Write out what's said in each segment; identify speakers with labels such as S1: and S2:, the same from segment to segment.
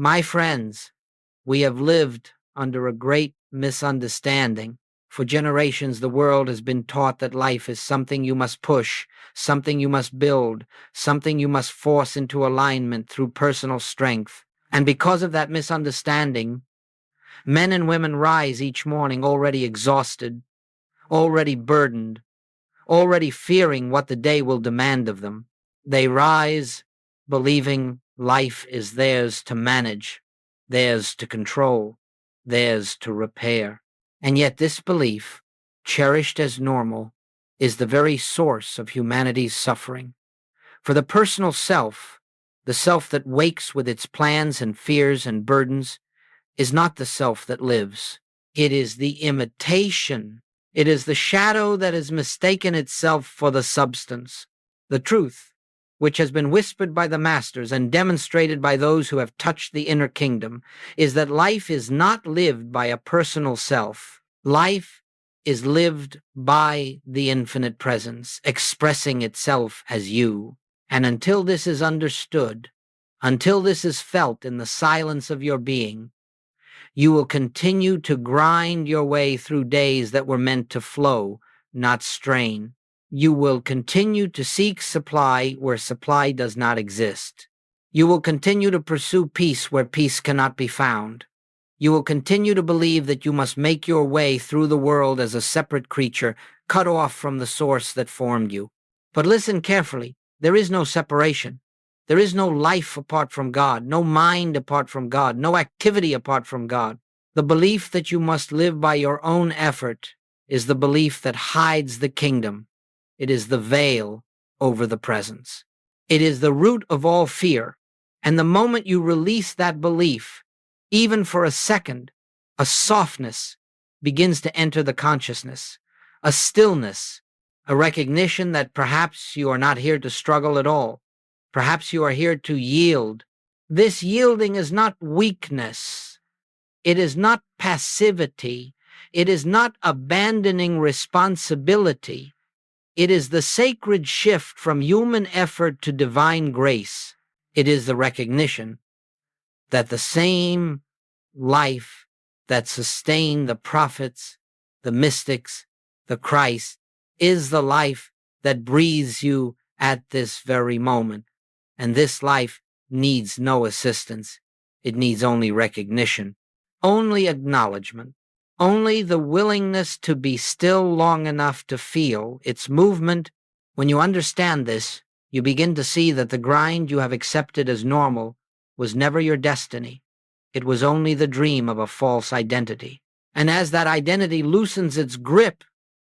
S1: My friends, we have lived under a great misunderstanding. For generations, the world has been taught that life is something you must push, something you must build, something you must force into alignment through personal strength. And because of that misunderstanding, men and women rise each morning already exhausted, already burdened, already fearing what the day will demand of them. They rise believing life is theirs to manage, theirs to control, theirs to repair. And yet this belief, cherished as normal, is the very source of humanity's suffering. For the personal self, the self that wakes with its plans and fears and burdens, is not the self that lives. It is the imitation. It is the shadow that has mistaken itself for the substance. The truth, which has been whispered by the masters and demonstrated by those who have touched the inner kingdom, is that life is not lived by a personal self. Life is lived by the infinite presence, expressing itself as you. And until this is understood, until this is felt in the silence of your being, you will continue to grind your way through days that were meant to flow, not strain. You will continue to seek supply where supply does not exist. You will continue to pursue peace where peace cannot be found. You will continue to believe that you must make your way through the world as a separate creature, cut off from the source that formed you. But listen carefully. There is no separation. There is no life apart from God, no mind apart from God, no activity apart from God. The belief that you must live by your own effort is the belief that hides the kingdom. It is the veil over the presence. It is the root of all fear. And the moment you release that belief, even for a second, a softness begins to enter the consciousness, a stillness, a recognition that perhaps you are not here to struggle at all. Perhaps you are here to yield. This yielding is not weakness. It is not passivity. It is not abandoning responsibility. It is the sacred shift from human effort to divine grace. It is the recognition that the same life that sustained the prophets, the mystics, the Christ, is the life that breathes you at this very moment. And this life needs no assistance. It needs only recognition, only acknowledgement, only the willingness to be still long enough to feel its movement. When you understand this, you begin to see that the grind you have accepted as normal was never your destiny. It was only the dream of a false identity. And as that identity loosens its grip,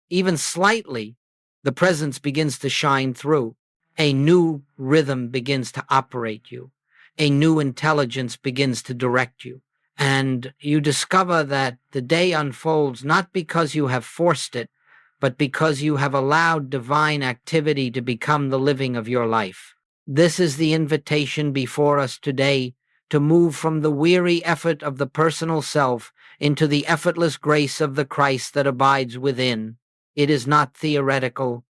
S1: even slightly, the presence begins to shine through. A new rhythm begins to operate you. A new intelligence begins to direct you. And you discover that the day unfolds not because you have forced it, but because you have allowed divine activity to become the living of your life. This is the invitation before us today to move from the weary effort of the personal self into the effortless grace of the Christ that abides within. It is not theoretical.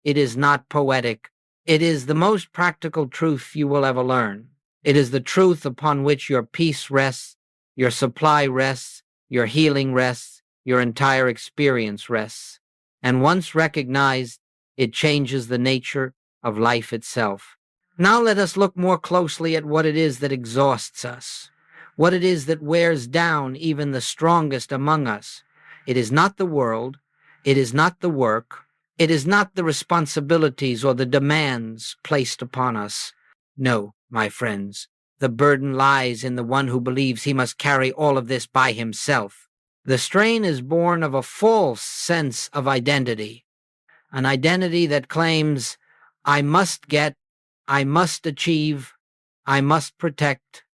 S1: It is not poetic. It is the most practical truth you will ever learn. It is the truth upon which your peace rests, your supply rests, your healing rests, your entire experience rests. And once recognized, it changes the nature of life itself. Now let us look more closely at what it is that exhausts us, what it is that wears down even the strongest among us. It is not the world. It is not the work. It is not the responsibilities or the demands placed upon us. No, my friends, the burden lies in the one who believes he must carry all of this by himself. The strain is born of a false sense of identity, an identity that claims, I must get, I must achieve, I must protect,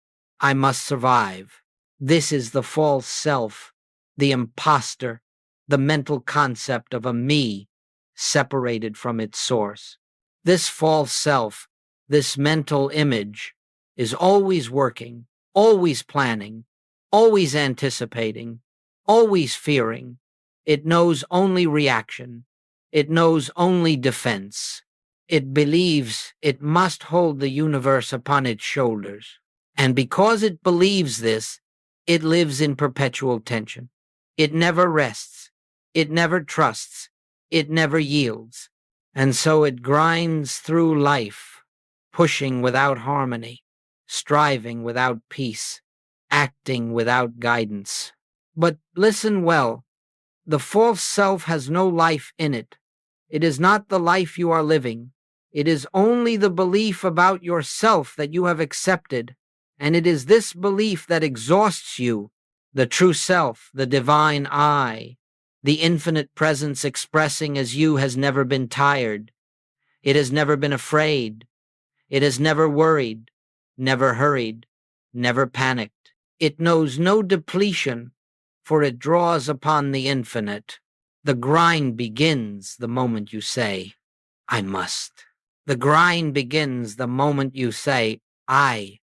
S1: I must survive. This is the false self, the imposter, the mental concept of a me separated from its source. This false self, this mental image, is always working, always planning, always anticipating, always fearing. It knows only reaction. It knows only defense. It believes it must hold the universe upon its shoulders. And because it believes this, it lives in perpetual tension. It never rests. It never trusts. It never yields. And so it grinds through life, pushing without harmony, striving without peace, acting without guidance. But listen well, the false self has no life in it. It is not the life you are living. It is only the belief about yourself that you have accepted, and it is this belief that exhausts you, the true self, the divine I, the infinite presence expressing as you has never been tired. It has never been afraid. It has never worried, never hurried, never panicked. It knows no depletion, for it draws upon the infinite. The grind begins the moment you say, I must. The grind begins the moment you say, I,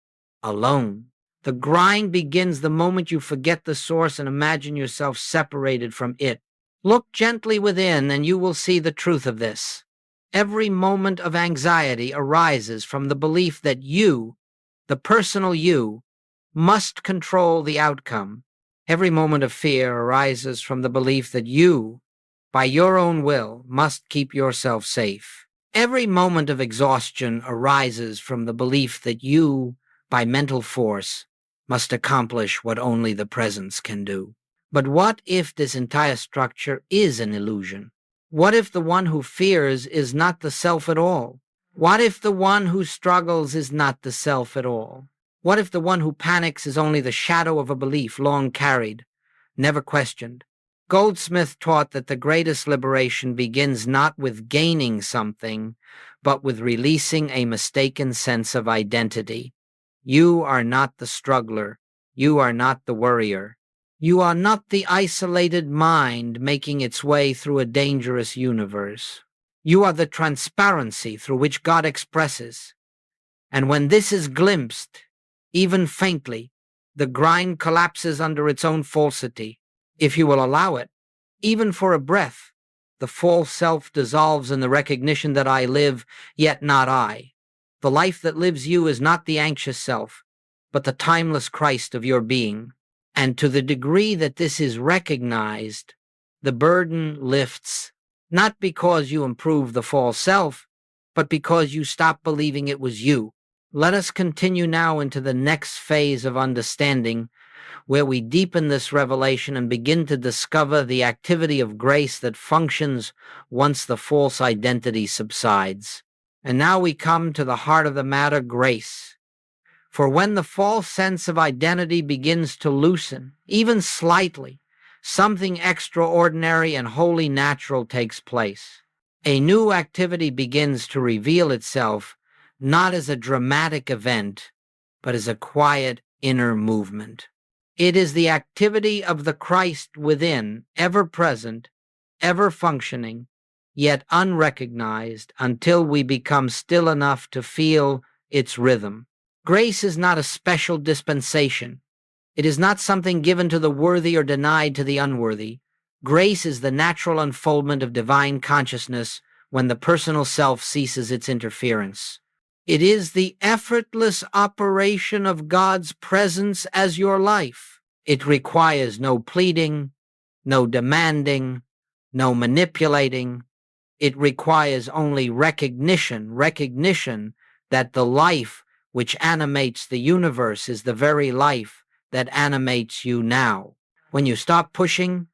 S1: alone. The grind begins the moment you forget the source and imagine yourself separated from it. Look gently within and you will see the truth of this. Every moment of anxiety arises from the belief that you, the personal you, must control the outcome. Every moment of fear arises from the belief that you, by your own will, must keep yourself safe. Every moment of exhaustion arises from the belief that you, by mental force, must accomplish what only the presence can do. But what if this entire structure is an illusion? What if the one who fears is not the self at all? What if the one who struggles is not the self at all? What if the one who panics is only the shadow of a belief long carried, never questioned? Goldsmith taught that the greatest liberation begins not with gaining something, but with releasing a mistaken sense of identity. You are not the struggler. You are not the worrier. You are not the isolated mind making its way through a dangerous universe. You are the transparency through which God expresses. And when this is glimpsed, even faintly, the grind collapses under its own falsity. If you will allow it, even for a breath, the false self dissolves in the recognition that I live, yet not I. The life that lives you is not the anxious self, but the timeless Christ of your being. And to the degree that this is recognized, the burden lifts, not because you improve the false self, but because you stop believing it was you. Let us continue now into the next phase of understanding, where we deepen this revelation and begin to discover the activity of grace that functions once the false identity subsides. And now we come to the heart of the matter, grace. For when the false sense of identity begins to loosen, even slightly, something extraordinary and wholly natural takes place. A new activity begins to reveal itself, not as a dramatic event, but as a quiet inner movement. It is the activity of the Christ within, ever present, ever functioning, yet unrecognized until we become still enough to feel its rhythm. Grace is not a special dispensation. It is not something given to the worthy or denied to the unworthy. Grace is the natural unfoldment of divine consciousness when the personal self ceases its interference. It is the effortless operation of God's presence as your life. It requires no pleading, no demanding, no manipulating. It requires only recognition that the life which animates the universe is the very life that animates you now. When you stop pushing,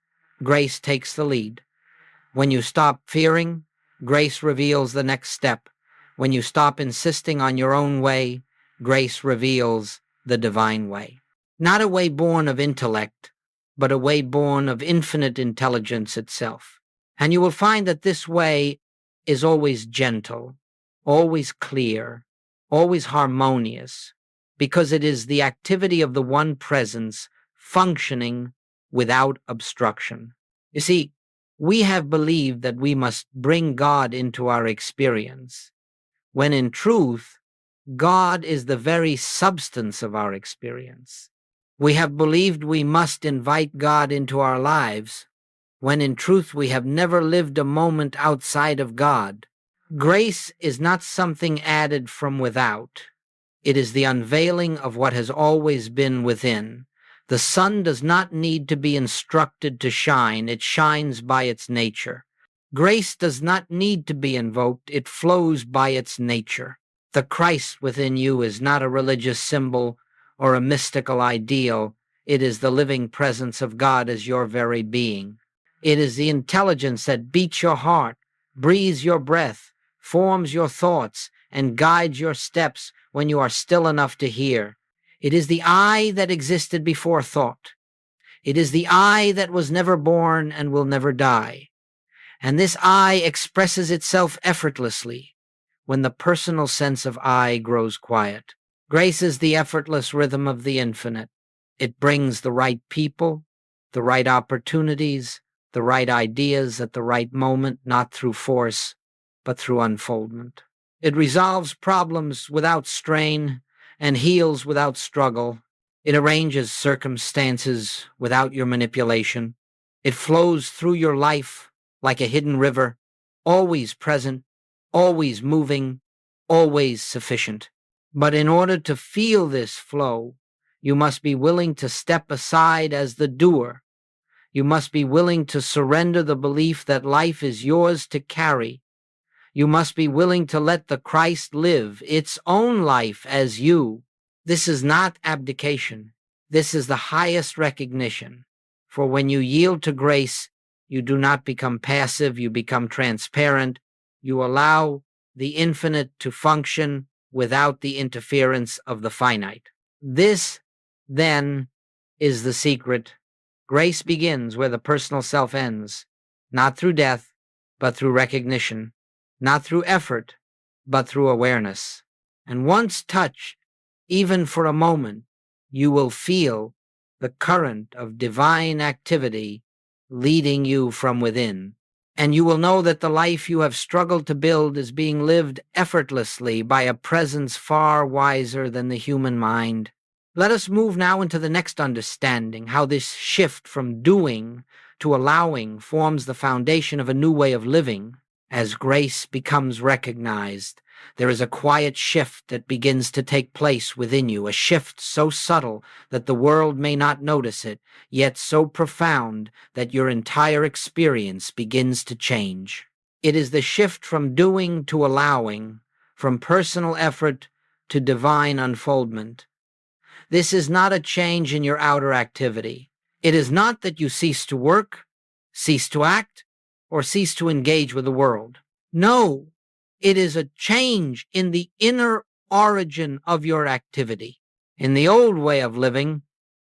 S1: grace takes the lead. When you stop fearing, grace reveals the next step. When you stop insisting on your own way, grace reveals the divine way. Not a way born of intellect, but a way born of infinite intelligence itself. And you will find that this way is always gentle, always clear, always harmonious, because it is the activity of the one presence functioning without obstruction. You see, we have believed that we must bring God into our experience, when in truth, God is the very substance of our experience. We have believed we must invite God into our lives, when in truth we have never lived a moment outside of God. Grace is not something added from without. It is the unveiling of what has always been within. The sun does not need to be instructed to shine, it shines by its nature. Grace does not need to be invoked, it flows by its nature. The Christ within you is not a religious symbol or a mystical ideal, it is the living presence of God as your very being. It is the intelligence that beats your heart, breathes your breath, forms your thoughts, and guides your steps when you are still enough to hear. It is the I that existed before thought. It is the I that was never born and will never die. And this I expresses itself effortlessly when the personal sense of I grows quiet. Grace is the effortless rhythm of the infinite. It brings the right people, the right opportunities, the right ideas at the right moment, not through force, but through unfoldment. It resolves problems without strain and heals without struggle. It arranges circumstances without your manipulation. It flows through your life like a hidden river, always present, always moving, always sufficient. But in order to feel this flow, you must be willing to step aside as the doer. You must be willing to surrender the belief that life is yours to carry. You must be willing to let the Christ live its own life as you. This is not abdication. This is the highest recognition. For when you yield to grace, you do not become passive, you become transparent. You allow the infinite to function without the interference of the finite. This, then, is the secret. Grace begins where the personal self ends, not through death, but through recognition, not through effort, but through awareness. And once touched, even for a moment, you will feel the current of divine activity leading you from within. And you will know that the life you have struggled to build is being lived effortlessly by a presence far wiser than the human mind. Let us move now into the next understanding, how this shift from doing to allowing forms the foundation of a new way of living. As grace becomes recognized, there is a quiet shift that begins to take place within you, a shift so subtle that the world may not notice it, yet so profound that your entire experience begins to change. It is the shift from doing to allowing, from personal effort to divine unfoldment. This is not a change in your outer activity. It is not that you cease to work, cease to act, or cease to engage with the world. No, it is a change in the inner origin of your activity. In the old way of living,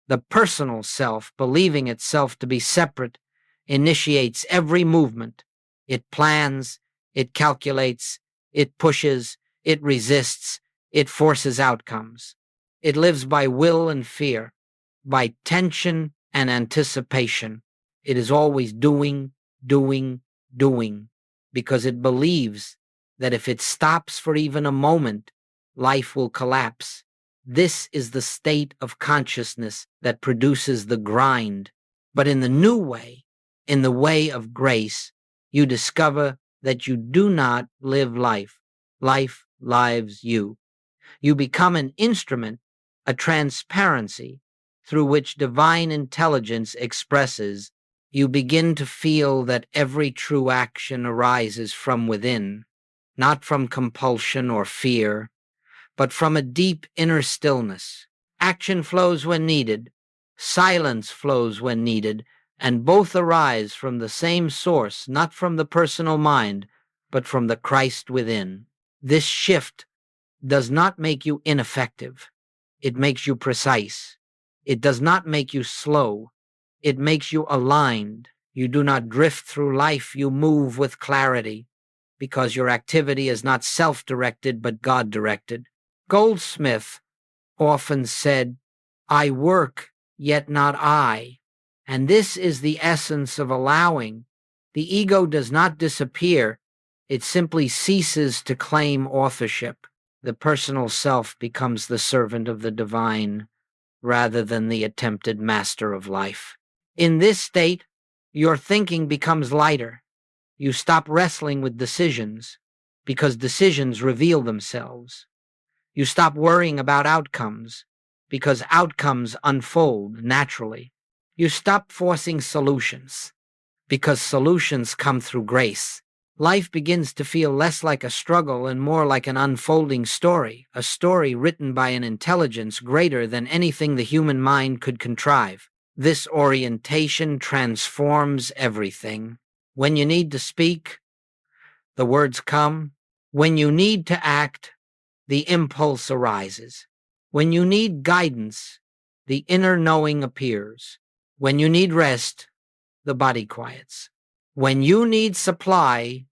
S1: the personal self, believing itself to be separate, initiates every movement. It plans, it calculates, it pushes, it resists, it forces outcomes. It lives by will and fear, by tension and anticipation. It is always doing, because it believes that if it stops for even a moment, life will collapse. This is the state of consciousness that produces the grind. But in the new way, in the way of grace, you discover that you do not live life. Life lives you. You become an instrument, a transparency through which divine intelligence expresses. You begin to feel that every true action arises from within, not from compulsion or fear, but from a deep inner stillness. Action flows when needed, silence flows when needed, and both arise from the same source, not from the personal mind, but from the Christ within. This shift does not make you ineffective. It makes you precise. It does not make you slow. It makes you aligned. You do not drift through life, you move with clarity, because your activity is not self-directed but God-directed. Goldsmith often said, "I work, yet not I." And this is the essence of allowing. The ego does not disappear. It simply ceases to claim authorship. The personal self becomes the servant of the divine rather than the attempted master of life. In this state, your thinking becomes lighter. You stop wrestling with decisions because decisions reveal themselves. You stop worrying about outcomes because outcomes unfold naturally. You stop forcing solutions because solutions come through grace. Life begins to feel less like a struggle and more like an unfolding story, a story written by an intelligence greater than anything the human mind could contrive. This orientation transforms everything. When you need to speak, the words come. When you need to act, the impulse arises. When you need guidance, the inner knowing appears. When you need rest, the body quiets. When you need supply,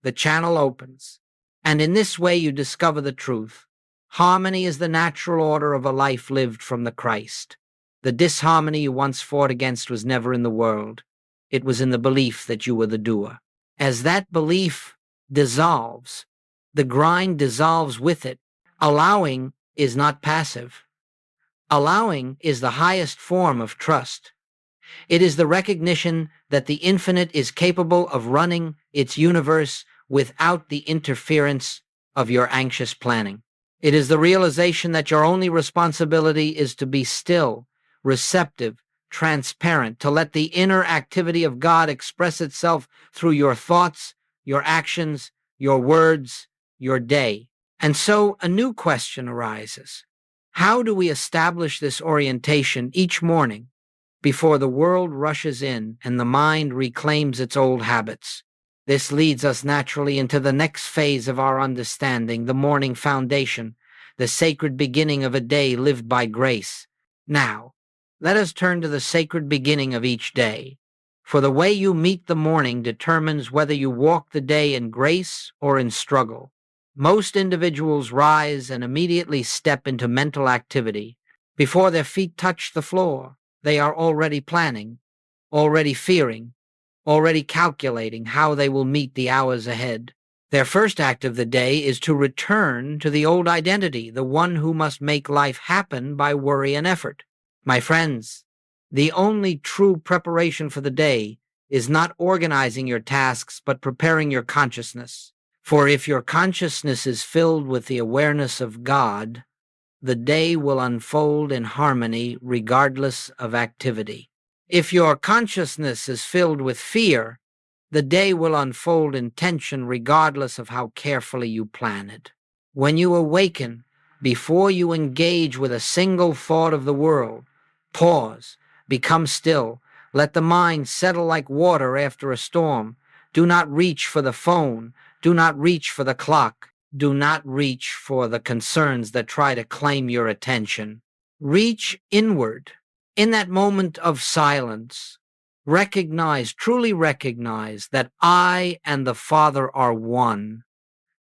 S1: the channel opens. And in this way you discover the truth. Harmony is the natural order of a life lived from the Christ. The disharmony you once fought against was never in the world. It was in the belief that you were the doer. As that belief dissolves, the grind dissolves with it. Allowing is not passive. Allowing is the highest form of trust. It is the recognition that the infinite is capable of running its universe without the interference of your anxious planning. It is the realization that your only responsibility is to be still, receptive, transparent, to let the inner activity of God express itself through your thoughts, your actions, your words, your day. And so a new question arises. How do we establish this orientation each morning before the world rushes in and the mind reclaims its old habits? This leads us naturally into the next phase of our understanding, the morning foundation, the sacred beginning of a day lived by grace. Now, let us turn to the sacred beginning of each day. For the way you meet the morning determines whether you walk the day in grace or in struggle. Most individuals rise and immediately step into mental activity. Before their feet touch the floor, they are already planning, already fearing, already calculating how they will meet the hours ahead. Their first act of the day is to return to the old identity, the one who must make life happen by worry and effort. My friends, the only true preparation for the day is not organizing your tasks, but preparing your consciousness. For if your consciousness is filled with the awareness of God, the day will unfold in harmony regardless of activity. If your consciousness is filled with fear, the day will unfold in tension regardless of how carefully you plan it. When you awaken, before you engage with a single thought of the world, pause, become still, let the mind settle like water after a storm. Do not reach for the phone. Do not reach for the clock. Do not reach for the concerns that try to claim your attention. Reach inward. In that moment of silence, truly recognize that I and the Father are one,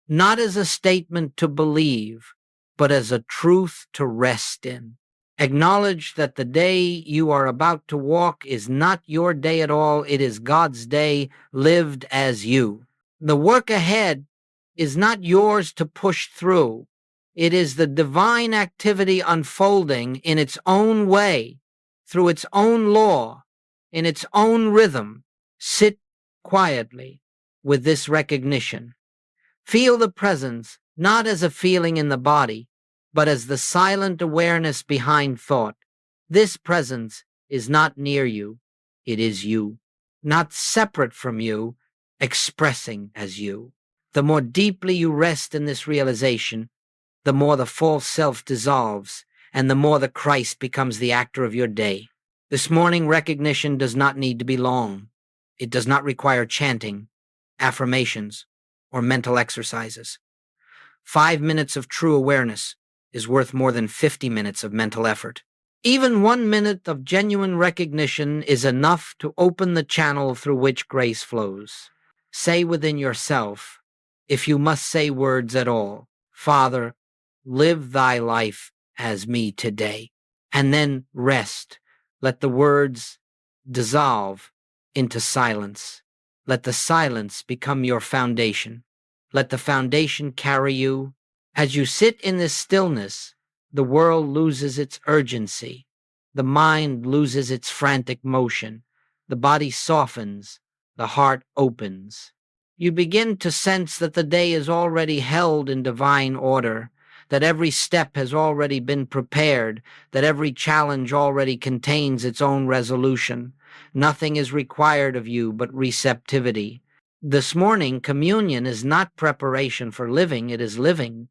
S1: not as a statement to believe, but as a truth to rest in. Acknowledge that the day you are about to walk is not your day at all. It is God's day lived as you. The work ahead is not yours to push through. It is the divine activity unfolding in its own way, through its own law, in its own rhythm. Sit quietly with this recognition. Feel the presence not as a feeling in the body, but as the silent awareness behind thought. This presence is not near you. It is you, not separate from you, expressing as you. The more deeply you rest in this realization, the more the false self dissolves, and the more the Christ becomes the actor of your day. This morning recognition does not need to be long. It does not require chanting, affirmations, or mental exercises. 5 minutes of true awareness is worth more than 50 minutes of mental effort. Even 1 minute of genuine recognition is enough to open the channel through which grace flows. Say within yourself, if you must say words at all, Father, live thy life as me today. And then rest. Let the words dissolve into silence. Let the silence become your foundation. Let the foundation carry you. As you sit in this stillness, the world loses its urgency. The mind loses its frantic motion. The body softens. The heart opens. You begin to sense that the day is already held in divine order. that every step has already been prepared, that every challenge already contains its own resolution. Nothing is required of you but receptivity. This morning, communion is not preparation for living, it is living.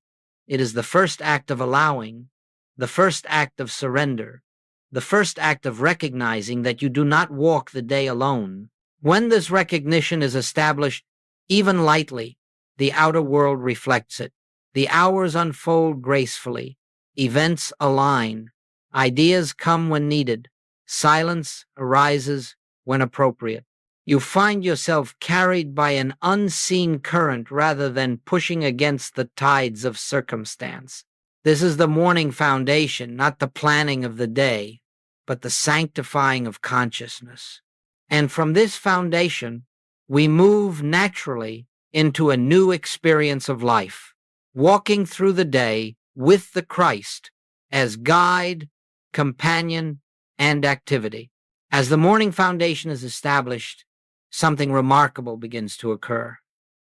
S1: It is the first act of allowing, the first act of surrender, the first act of recognizing that you do not walk the day alone. When this recognition is established, even lightly, the outer world reflects it. The hours unfold gracefully. Events align. Ideas come when needed. Silence arises when appropriate. You find yourself carried by an unseen current rather than pushing against the tides of circumstance. This is the morning foundation, not the planning of the day, but the sanctifying of consciousness. And from this foundation, we move naturally into a new experience of life, walking through the day with the Christ as guide, companion, and activity. As the morning foundation is established, something remarkable begins to occur.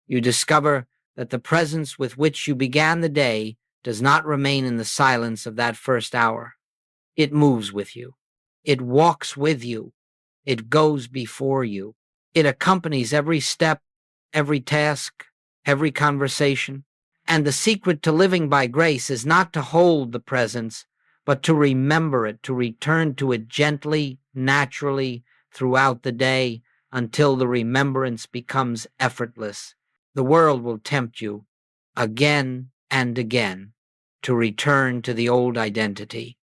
S1: You discover that the presence with which you began the day does not remain in the silence of that first hour. It moves with you. It walks with you. It goes before you. It accompanies every step, every task, every conversation. And the secret to living by grace is not to hold the presence, but to remember it, to return to it gently, naturally, throughout the day, until the remembrance becomes effortless. The world will tempt you again and again to return to the old identity.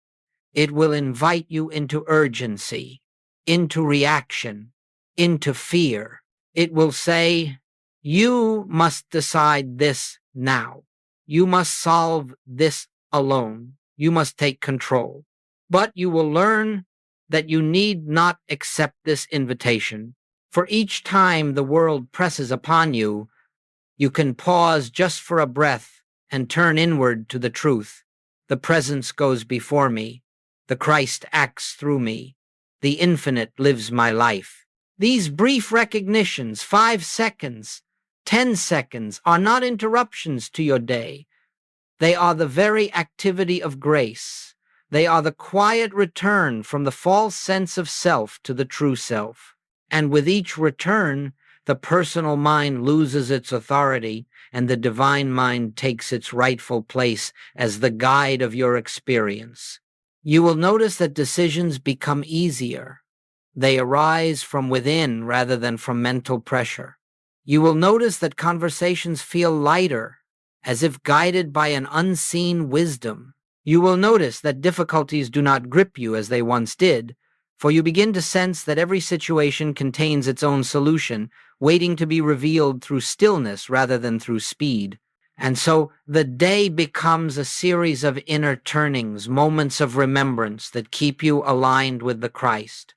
S1: It will invite you into urgency, into reaction, into fear. It will say, you must decide this now. You must solve this alone. You must take control. But you will learn that you need not accept this invitation. For each time the world presses upon you, you can pause just for a breath and turn inward to the truth. The presence goes before me. The Christ acts through me. The infinite lives my life. These brief recognitions, 5 seconds, 10 seconds, are not interruptions to your day. They are the very activity of grace. They are the quiet return from the false sense of self to the true self. And with each return, the personal mind loses its authority, and the divine mind takes its rightful place as the guide of your experience. You will notice that decisions become easier. They arise from within rather than from mental pressure. You will notice that conversations feel lighter, as if guided by an unseen wisdom. You will notice that difficulties do not grip you as they once did, for you begin to sense that every situation contains its own solution, waiting to be revealed through stillness rather than through speed. And so the day becomes a series of inner turnings, moments of remembrance that keep you aligned with the Christ.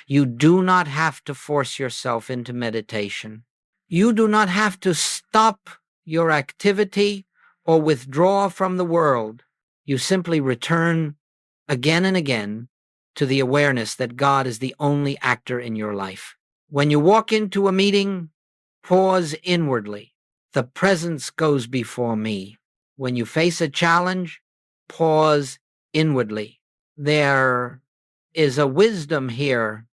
S1: You do not have to force yourself into meditation. You do not have to stop your activity or withdraw from the world. You simply return again and again to the awareness that God is the only actor in your life. When you walk into a meeting, pause inwardly. The presence goes before me. When you face a challenge, pause inwardly. There is a wisdom here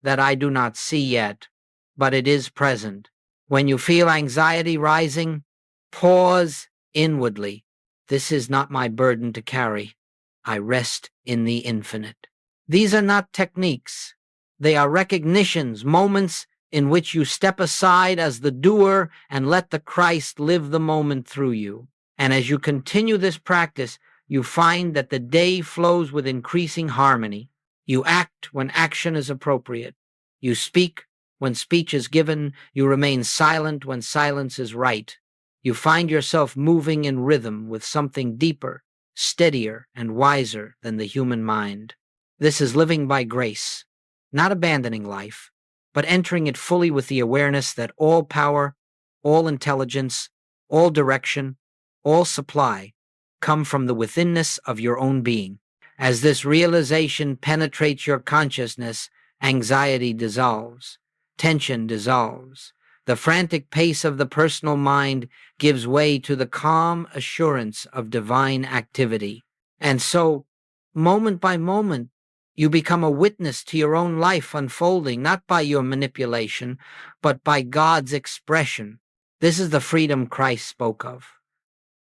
S1: that I do not see yet, but it is present. When you feel anxiety rising, pause inwardly. This is not my burden to carry. I rest in the infinite. These are not techniques. They are recognitions, moments in which you step aside as the doer and let the Christ live the moment through you. And as you continue this practice, you find that the day flows with increasing harmony. You act when action is appropriate. You speak when speech is given. You remain silent when silence is right. You find yourself moving in rhythm with something deeper, steadier, and wiser than the human mind. This is living by grace, not abandoning life, but entering it fully with the awareness that all power, all intelligence, all direction, all supply come from the withinness of your own being. As this realization penetrates your consciousness, anxiety dissolves, tension dissolves, The frantic pace of the personal mind gives way to the calm assurance of divine activity. And so, moment by moment, you become a witness to your own life unfolding, not by your manipulation, but by God's expression. This is the freedom Christ spoke of.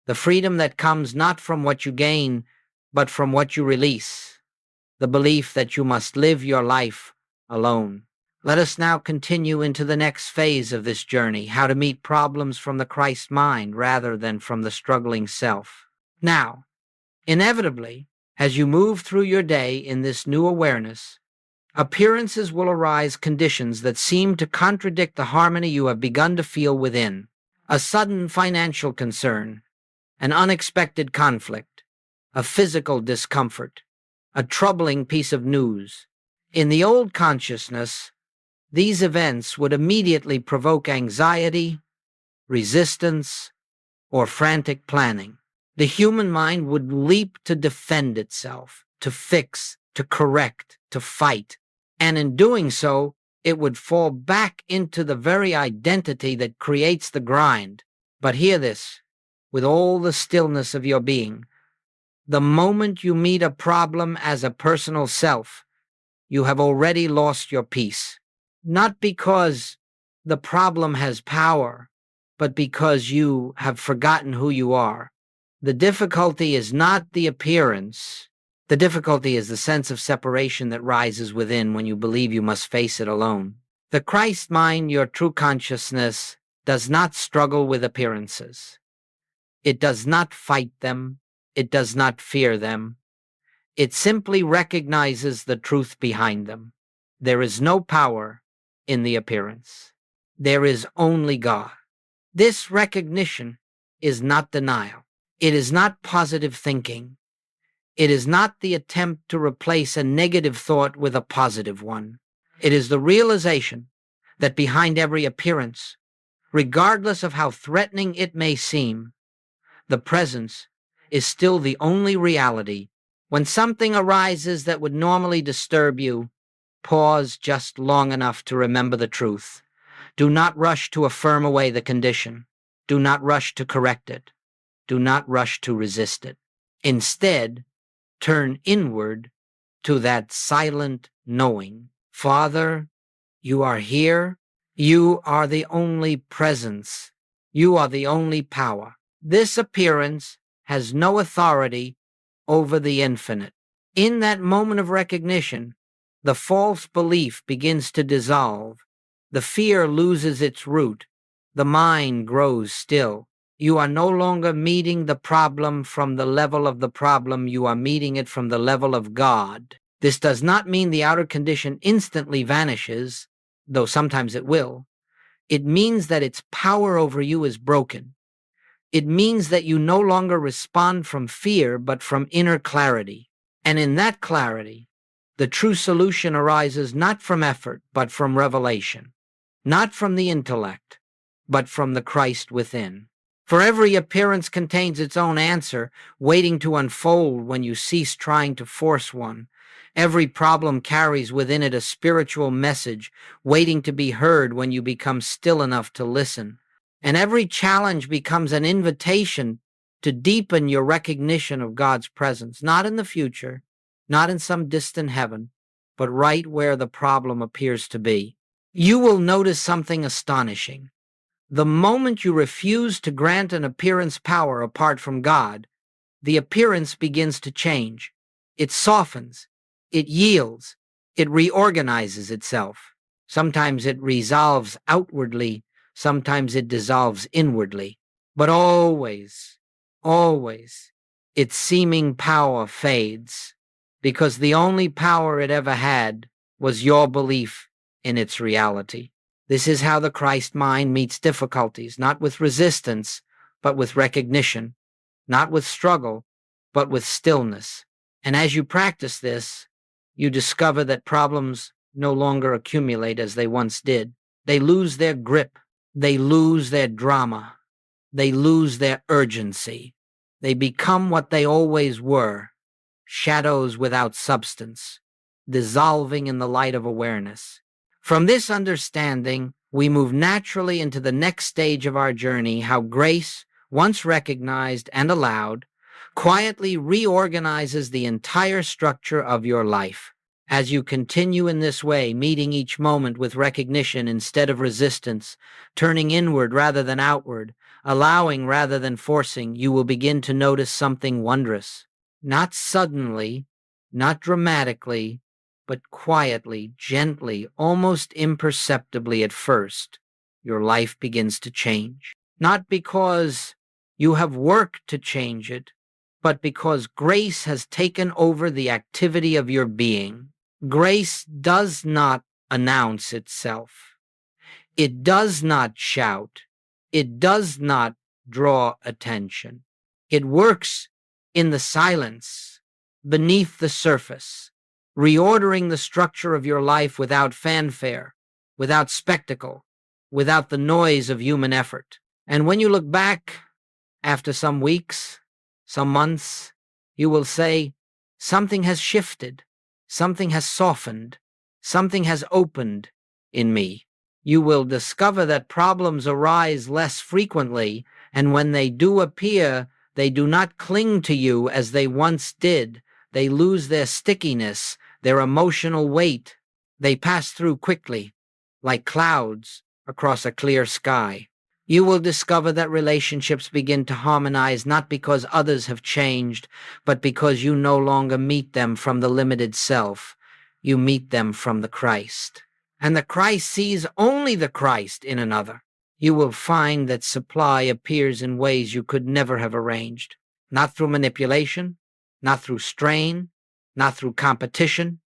S1: The freedom that comes not from what you gain, but from what you release. The belief that you must live your life alone. Let us now continue into the next phase of this journey, how to meet problems from the Christ mind rather than from the struggling self. Now, inevitably, as you move through your day in this new awareness, appearances will arise conditions that seem to contradict the harmony you have begun to feel within. A sudden financial concern, an unexpected conflict, a physical discomfort, a troubling piece of news. In the old consciousness, these events would immediately provoke anxiety, resistance, or frantic planning. The human mind would leap to defend itself, to fix, to correct, to fight, and in doing so, it would fall back into the very identity that creates the grind. But hear this, with all the stillness of your being. The moment you meet a problem as a personal self, you have already lost your peace. Not because the problem has power, but because you have forgotten who you are. The difficulty is not the appearance. The difficulty is the sense of separation that rises within when you believe you must face it alone. The Christ mind, your true consciousness, does not struggle with appearances. It does not fight them. It does not fear them. It simply recognizes the truth behind them. There is no power in the appearance. There is only God. This recognition is not denial. It is not positive thinking. It is not the attempt to replace a negative thought with a positive one. It is the realization that behind every appearance, regardless of how threatening it may seem, the presence is still the only reality. When something arises that would normally disturb you, pause just long enough to remember the truth. Do not rush to affirm away the condition. Do not rush to correct it. Do not rush to resist it. Instead, turn inward to that silent knowing. Father, you are here. You are the only presence. You are the only power. This appearance has no authority over the infinite. In that moment of recognition, the false belief begins to dissolve. The fear loses its root. The mind grows still. You are no longer meeting the problem from the level of the problem. You are meeting it from the level of God. This does not mean the outer condition instantly vanishes, though sometimes it will. It means that its power over you is broken. It means that you no longer respond from fear, but from inner clarity. And in that clarity, the true solution arises not from effort, but from revelation. Not from the intellect, but from the Christ within. For every appearance contains its own answer, waiting to unfold when you cease trying to force one. Every problem carries within it a spiritual message, waiting to be heard when you become still enough to listen. And every challenge becomes an invitation to deepen your recognition of God's presence, not in the future, not in some distant heaven, but right where the problem appears to be. You will notice something astonishing. The moment you refuse to grant an appearance power apart from God, the appearance begins to change. It softens, it yields, it reorganizes itself. Sometimes it resolves outwardly, sometimes it dissolves inwardly. But always, always, its seeming power fades, because the only power it ever had was your belief in its reality. This is how the Christ mind meets difficulties, not with resistance, but with recognition, not with struggle, but with stillness. And as you practice this, you discover that problems no longer accumulate as they once did. They lose their grip. They lose their drama. They lose their urgency. They become what they always were, shadows without substance, dissolving in the light of awareness. From this understanding, we move naturally into the next stage of our journey, how grace, once recognized and allowed, quietly reorganizes the entire structure of your life. As you continue in this way, meeting each moment with recognition instead of resistance, turning inward rather than outward, allowing rather than forcing, you will begin to notice something wondrous. Not suddenly, not dramatically, but quietly, gently, almost imperceptibly at first, your life begins to change. Not because you have worked to change it, but because grace has taken over the activity of your being. Grace does not announce itself. It does not shout. It does not draw attention. It works in the silence, beneath the surface, reordering the structure of your life without fanfare, without spectacle, without the noise of human effort. And when you look back after some weeks, some months, you will say, something has shifted, something has softened, something has opened in me. You will discover that problems arise less frequently, and when they do appear, they do not cling to you as they once did. They lose their stickiness, their emotional weight. They pass through quickly, like clouds across a clear sky. You will discover that relationships begin to harmonize not because others have changed, but because you no longer meet them from the limited self. You meet them from the Christ. And the Christ sees only the Christ in another. You will find that supply appears in ways you could never have arranged. Not through manipulation, not through strain, not through competition,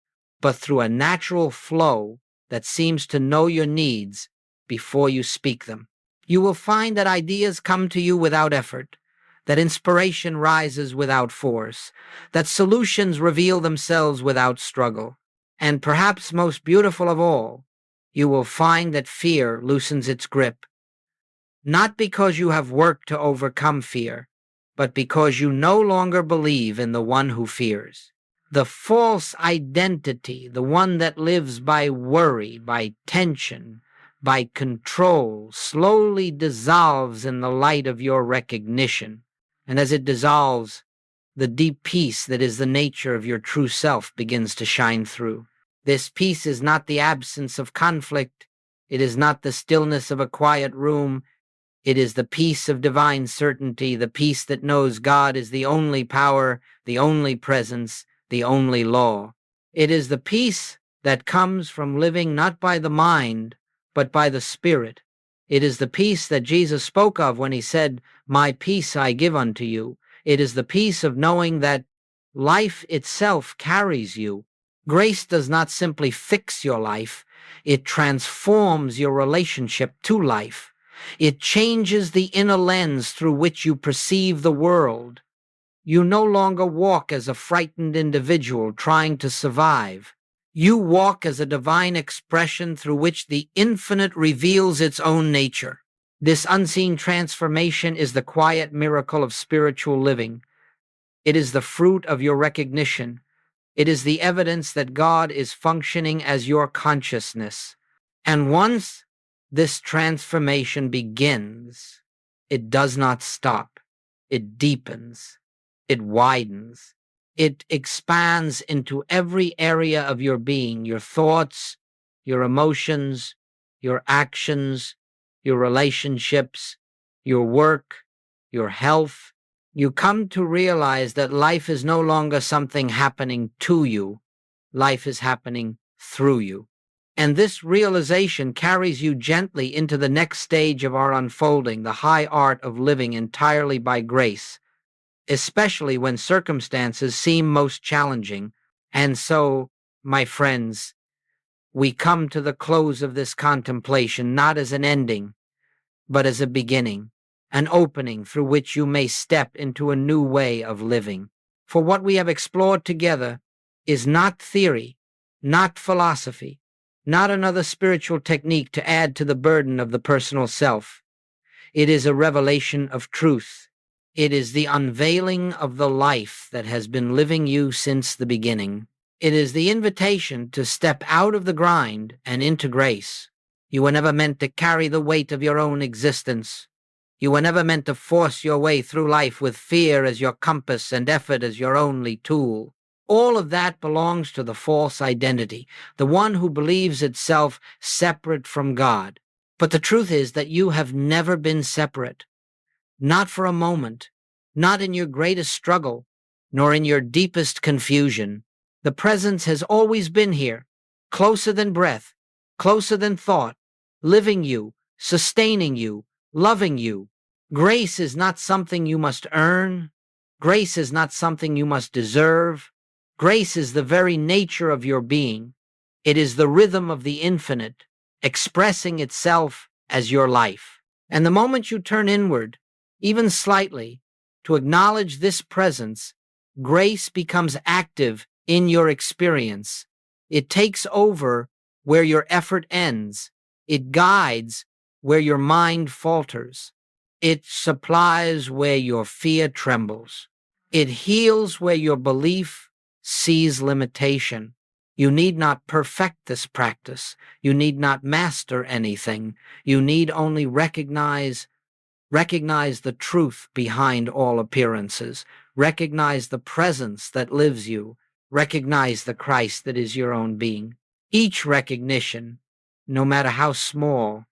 S1: but through a natural flow that seems to know your needs before you speak them. You will find that ideas come to you without effort, that inspiration rises without force, that solutions reveal themselves without struggle. And perhaps most beautiful of all, you will find that fear loosens its grip, not because you have worked to overcome fear, but because you no longer believe in the one who fears. The false identity, the one that lives by worry, by tension, by control, slowly dissolves in the light of your recognition. And as it dissolves, the deep peace that is the nature of your true self begins to shine through. This peace is not the absence of conflict. It is not the stillness of a quiet room. It is the peace of divine certainty, the peace that knows God is the only power, the only presence, the only law. It is the peace that comes from living not by the mind, but by the Spirit. It is the peace that Jesus spoke of when he said, "My peace I give unto you." It is the peace of knowing that life itself carries you. Grace does not simply fix your life, it transforms your relationship to life. It changes the inner lens through which you perceive the world. You no longer walk as a frightened individual trying to survive. You walk as a divine expression through which the infinite reveals its own nature. This unseen transformation is the quiet miracle of spiritual living. It is the fruit of your recognition. It is the evidence that God is functioning as your consciousness. And once this transformation begins, it does not stop. It deepens. It widens. It expands into every area of your being, your thoughts, your emotions, your actions, your relationships, your work, your health. You come to realize that life is no longer something happening to you. Life is happening through you. And this realization carries you gently into the next stage of our unfolding, the high art of living entirely by grace, especially when circumstances seem most challenging. And so, my friends, we come to the close of this contemplation not as an ending, but as a beginning, an opening through which you may step into a new way of living. For what we have explored together is not theory, not philosophy, not another spiritual technique to add to the burden of the personal self. It is a revelation of truth. It is the unveiling of the life that has been living you since the beginning. It is the invitation to step out of the grind and into grace. You were never meant to carry the weight of your own existence. You were never meant to force your way through life with fear as your compass and effort as your only tool. All of that belongs to the false identity, the one who believes itself separate from God. But the truth is that you have never been separate. Not for a moment, not in your greatest struggle, nor in your deepest confusion. The presence has always been here, closer than breath, closer than thought, living you, sustaining you, loving you. Grace is not something you must earn. Grace is not something you must deserve. Grace is the very nature of your being. It is the rhythm of the infinite, expressing itself as your life. And the moment you turn inward, even slightly, to acknowledge this presence, grace becomes active in your experience. It takes over where your effort ends. It guides where your mind falters. It supplies where your fear trembles. It heals where your belief sees limitation. You need not perfect this practice. You need not master anything. You need only recognize the truth behind all appearances. Recognize the presence that lives you. Recognize the Christ that is your own being. Each recognition, no matter how small,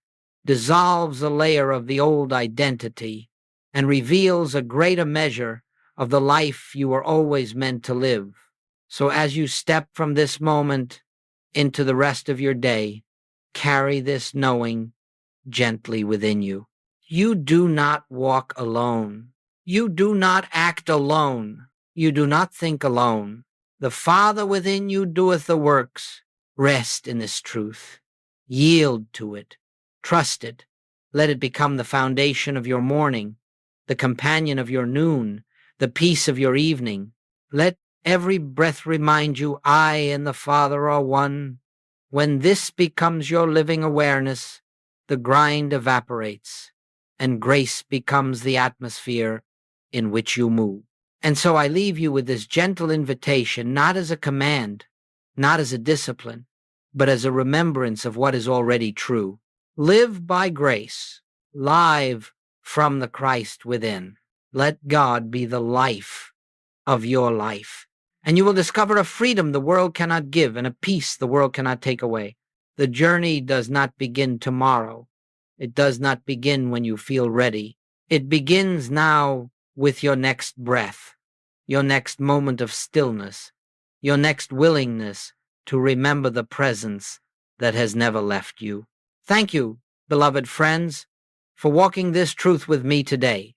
S1: dissolves a layer of the old identity and reveals a greater measure of the life you were always meant to live. So as you step from this moment into the rest of your day, carry this knowing gently within you. You do not walk alone. You do not act alone. You do not think alone. The Father within you doeth the works. Rest in this truth. Yield to it. Trust it. Let it become the foundation of your morning, the companion of your noon, the peace of your evening. Let every breath remind you, I and the Father are one. When this becomes your living awareness, the grind evaporates, and grace becomes the atmosphere in which you move. And so I leave you with this gentle invitation, not as a command, not as a discipline, but as a remembrance of what is already true. Live by grace, live from the Christ within. Let God be the life of your life, and you will discover a freedom the world cannot give and a peace the world cannot take away. The journey does not begin tomorrow. It does not begin when you feel ready. It begins now with your next breath, your next moment of stillness, your next willingness to remember the presence that has never left you. Thank you, beloved friends, for walking this truth with me today.